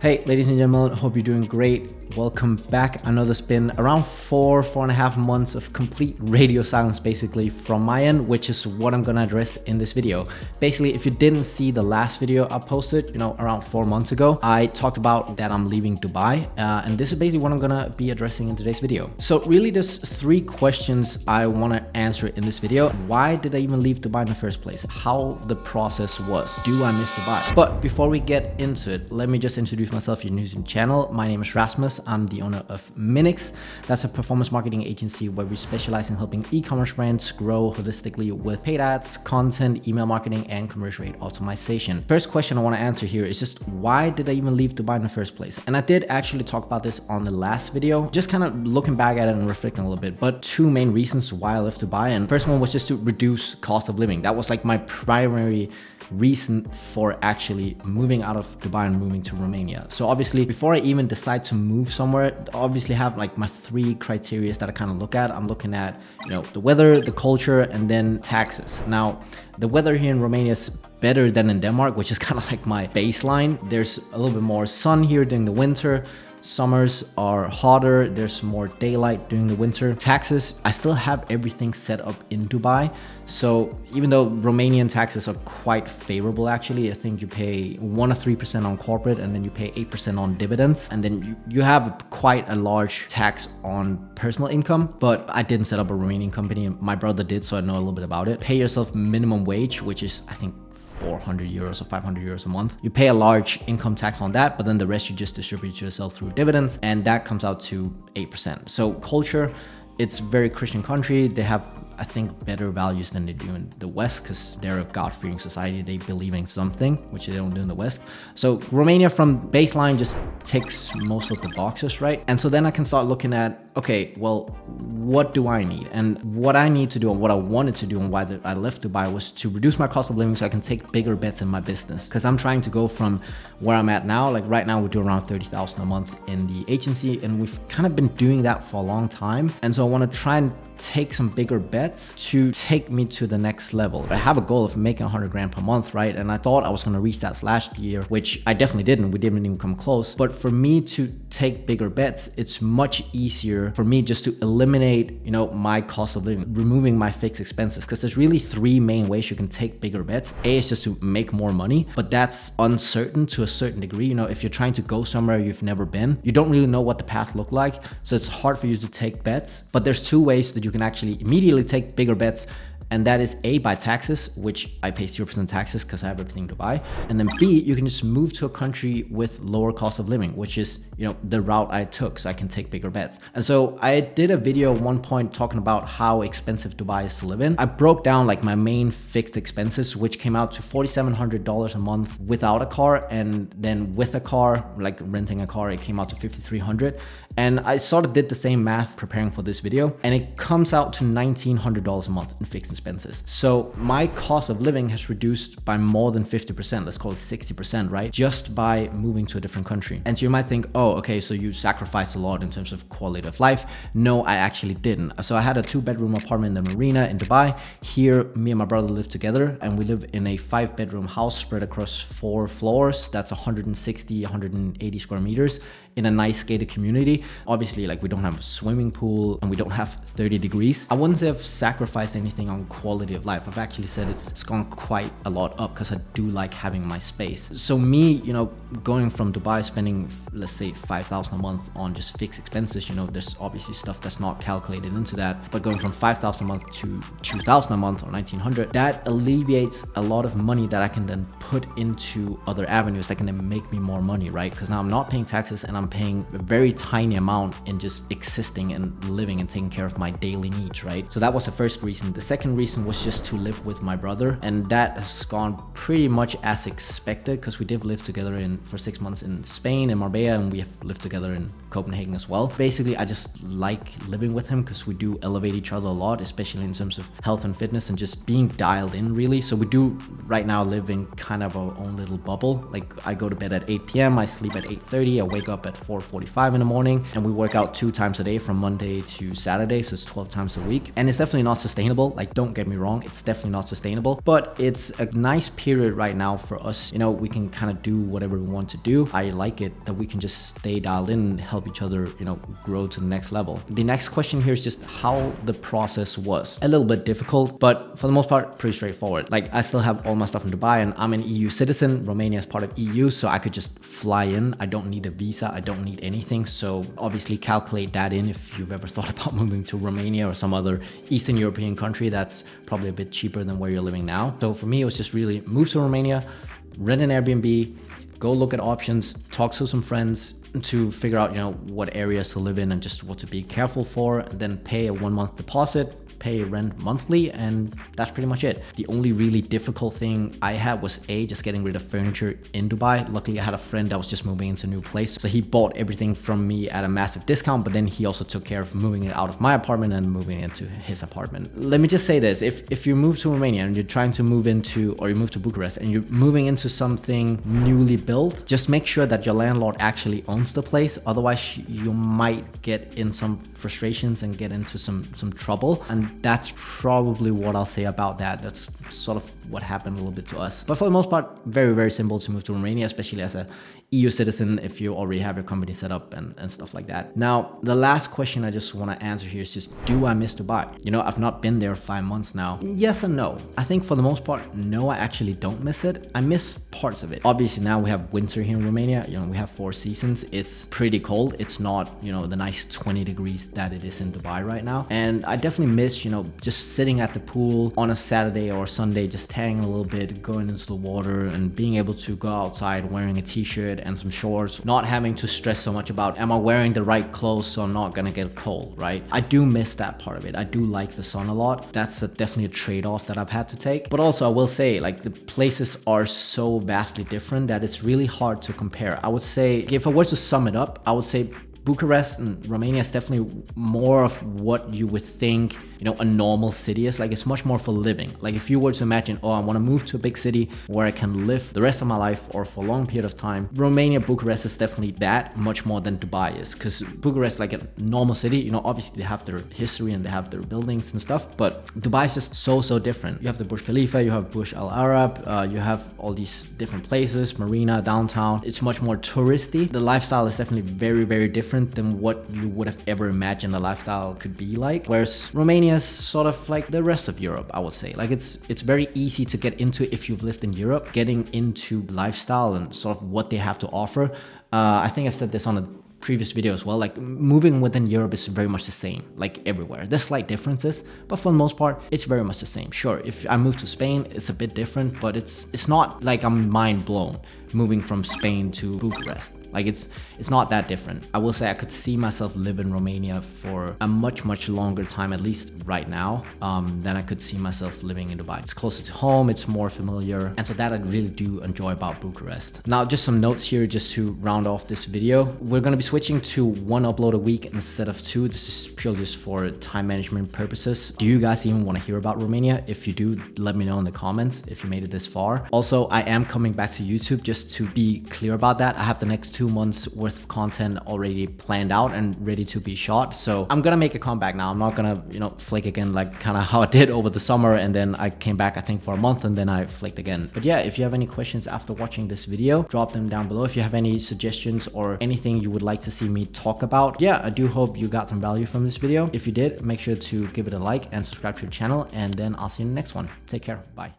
Hey, ladies and gentlemen, hope you're doing great. Welcome back. I know there's been around four and a half months of complete radio silence basically from my end, which is what I'm gonna address in this video. Basically, if you didn't see the last video I posted, around 4 months ago, I talked about that I'm leaving Dubai, and this is basically what I'm gonna be addressing in today's video. So really, there's 3 questions I wanna answer in this video. Why did I even leave Dubai in the first place? How the process was? Do I miss Dubai? But before we get into it, let me just introduce myself. If you're new to the channel, my name is Rasmus. I'm the owner of Minix. That's a performance marketing agency where we specialize in helping e-commerce brands grow holistically with paid ads, content, email marketing, and conversion rate optimization. First question I want to answer here is just why did I even leave Dubai in the first place? And I did actually talk about this on the last video, just kind of looking back at it and reflecting a little bit. But 2 main reasons why I left Dubai. And first one was just to reduce cost of living. That was like my primary reason for actually moving out of Dubai and moving to Romania. So obviously, before I even decide to move somewhere, I obviously have like my 3 criteria that I kind of look at. I'm looking at, the weather, the culture, and then taxes. Now, the weather here in Romania is better than in Denmark, which is kind of like my baseline. There's a little bit more sun here during the winter. Summers are hotter, there's more daylight during the winter. Taxes, I still have everything set up in Dubai. So even though Romanian taxes are quite favorable, actually, I think you pay 1 or 3% on corporate, and then you pay 8% on dividends. And then you have quite a large tax on personal income, but I didn't set up a Romanian company. My brother did, so I know a little bit about it. Pay yourself minimum wage, which is, I think, 400 euros or 500 euros a month. You pay a large income tax on that, but then the rest you just distribute to yourself through dividends, and that comes out to 8%. So culture, it's a very Christian country. They have, I think, better values than they do in the West because they're a God-fearing society. They believe in something, which they don't do in the West. So Romania from baseline just ticks most of the boxes, right? And so then I can start looking at, okay, well, what do I need? And what I need to do and what I wanted to do and why I left Dubai was to reduce my cost of living so I can take bigger bets in my business. Because I'm trying to go from where I'm at now, like right now we do around 30,000 a month in the agency, and we've kind of been doing that for a long time. And so I want to try and take some bigger bets to take me to the next level. I have a goal of making 100 grand per month, right? And I thought I was going to reach that last year, which I definitely didn't. We didn't even come close. But for me to take bigger bets, it's much easier for me just to eliminate, my cost of living, removing my fixed expenses. Because there's really 3 main ways you can take bigger bets. A is just to make more money, but that's uncertain to a certain degree. If you're trying to go somewhere you've never been, you don't really know what the path look like. So it's hard for you to take bets. But there's 2 ways that you can actually immediately take bigger bets. And that is A, by taxes, which I pay 0% taxes because I have everything in Dubai. And then B, you can just move to a country with lower cost of living, which is, the route I took, so I can take bigger bets. And so I did a video at one point talking about how expensive Dubai is to live in. I broke down like my main fixed expenses, which came out to $4,700 a month without a car. And then with a car, like renting a car, it came out to $5,300. And I sort of did the same math preparing for this video, and it comes out to $1,900 a month in fixed expenses. So my cost of living has reduced by more than 50%, let's call it 60%, right? Just by moving to a different country. And so you might think, oh, okay, so you sacrificed a lot in terms of quality of life. No, I actually didn't. So I had a 2-bedroom apartment in the marina in Dubai. Here, me and my brother live together, and we live in a 5-bedroom house spread across 4 floors. That's 160, 180 square meters in a nice gated community. Obviously, like, we don't have a swimming pool and we don't have 30 degrees. I wouldn't say I've sacrificed anything on quality of life. I've actually said it's gone quite a lot up because I do like having my space. So me, going from Dubai, spending, let's say, 5,000 a month on just fixed expenses, there's obviously stuff that's not calculated into that, but going from 5,000 a month to 2,000 a month or 1,900, that alleviates a lot of money that I can then put into other avenues that can then make me more money, right? Because now I'm not paying taxes and I'm paying a very tiny amount in just existing and living and taking care of my daily needs, right? So that was the first reason. The second reason was just to live with my brother, and that has gone pretty much as expected because we did live together for 6 months in Spain and Marbella, and we have lived together in Copenhagen as well. Basically, I just like living with him because we do elevate each other a lot, especially in terms of health and fitness and just being dialed in, really. So we do right now live in kind of our own little bubble. Like, I go to bed at 8 p.m, I sleep at 8:30, I wake up at 4:45 in the morning, and we work out 2 times a day from Monday to Saturday, so it's 12 times a week. And it's definitely not sustainable. Like, Don't get me wrong, it's definitely not sustainable, but it's a nice period right now for us. You know, we can kind of do whatever we want to do. I like it that we can just stay dialed in and help each other, you know, grow to the next level. The next question here is just how the process was. A little bit difficult, but for the most part, pretty straightforward. Like, I still have all my stuff in Dubai, and I'm an EU citizen. Romania is part of EU, so I could just fly in. I don't need a visa. I don't need anything. So obviously calculate that in if you've ever thought about moving to Romania or some other Eastern European country that's probably a bit cheaper than where you're living now. So for me, it was just really move to Romania, rent an Airbnb, go look at options, talk to some friends to figure out, you know, what areas to live in and just what to be careful for, and then pay a 1 month deposit, pay rent monthly, and that's pretty much it. The only really difficult thing I had was just getting rid of furniture in Dubai. Luckily, I had a friend that was just moving into a new place, so he bought everything from me at a massive discount, but then he also took care of moving it out of my apartment and moving it into his apartment. Let me just say this, if you move to Romania and you're trying to move into, or you move to Bucharest and you're moving into something newly built, just make sure that your landlord actually owns the place. Otherwise, you might get in some frustrations and get into some trouble, and that's probably what I'll say about that. That's sort of what happened a little bit to us. But for the most part, very, very simple to move to Romania, especially as a EU citizen if you already have your company set up and stuff like that. Now, the last question I just want to answer here is just, do I miss Dubai? You know, I've not been there 5 months now. Yes and no. I think for the most part, no, I actually don't miss it. I miss parts of it. Obviously now we have winter here in Romania. You know, we have 4 seasons. It's pretty cold. It's not, you know, the nice 20 degrees that it is in Dubai right now. And I definitely miss, you know, just sitting at the pool on a Saturday or Sunday, just tanning a little bit, going into the water and being able to go outside wearing a t-shirt and some shorts, not having to stress so much about, am I wearing the right clothes so I'm not gonna get cold, right? I do miss that part of it. I do like the sun a lot. That's definitely a trade-off that I've had to take. But also I will say, like, the places are so vastly different that it's really hard to compare. I would say, if I were to sum it up, I would say Bucharest and Romania is definitely more of what you would think, you know, a normal city is. Like, it's much more for living. Like, if you were to imagine, oh, I want to move to a big city where I can live the rest of my life or for a long period of time, Romania, Bucharest is definitely that much more than Dubai is. Because Bucharest, like a normal city, you know, obviously they have their history and they have their buildings and stuff, but Dubai is just so different. You have the Burj Khalifa, you have Burj Al Arab, you have all these different places, marina, downtown. It's much more touristy. The lifestyle is definitely very different than what you would have ever imagined a lifestyle could be like. Whereas Romania is sort of like the rest of Europe, I would say. Like, it's very easy to get into if you've lived in Europe, getting into lifestyle and sort of what they have to offer. I think I've said this on a previous video as well, like, moving within Europe is very much the same, like everywhere. There's slight differences, but for the most part, it's very much the same. Sure, if I move to Spain, it's a bit different, but it's not like I'm mind blown moving from Spain to Bucharest. Like, it's not that different. I will say I could see myself live in Romania for a much longer time, at least right now, than I could see myself living in Dubai. It's closer to home, it's more familiar, and so that I really do enjoy about Bucharest. Now, just some notes here just to round off this video. We're gonna be switching to 1 upload a week instead of 2. This is purely just for time management purposes. Do you guys even want to hear about Romania? If you do, let me know in the comments if you made it this far. Also, I am coming back to YouTube, just to be clear about that. I have the next 2 months worth of content already planned out and ready to be shot. So I'm gonna make a comeback now. I'm not gonna, you know, flake again like kind of how I did over the summer, and then I came back I think for a month and then I flaked again. But yeah, if you have any questions after watching this video, drop them down below. If you have any suggestions or anything you would like to see me talk about, yeah, I do hope you got some value from this video. If you did, make sure to give it a like and subscribe to the channel, and then I'll see you in the next one. Take care. Bye.